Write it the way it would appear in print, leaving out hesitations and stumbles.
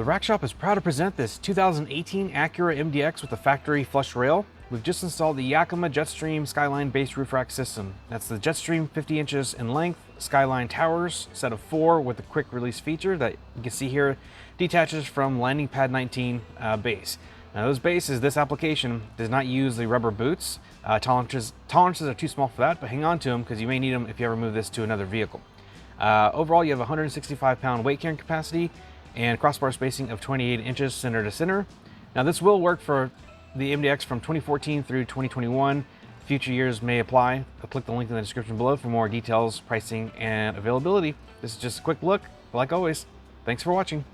The Rack Shop is proud to present this 2018 Acura MDX with a factory flush rail. We've just installed the Yakima JetStream SkyLine base roof rack system. That's the JetStream 50 inches in length, SkyLine towers, set of 4 with a quick release feature that you can see here detaches from landing pad 19 base. Now those bases, this application does not use the rubber boots. Tolerances are too small for that, but hang on to them because you may need them if you ever move this to another vehicle. Overall, you have 165 pound weight carrying capacity and crossbar spacing of 28 inches center to center. Now this will work for the MDX from 2014 through 2021. Future years may apply. I'll click the link in the description below for more details, pricing, and availability. This is just a quick look. Like always, thanks for watching.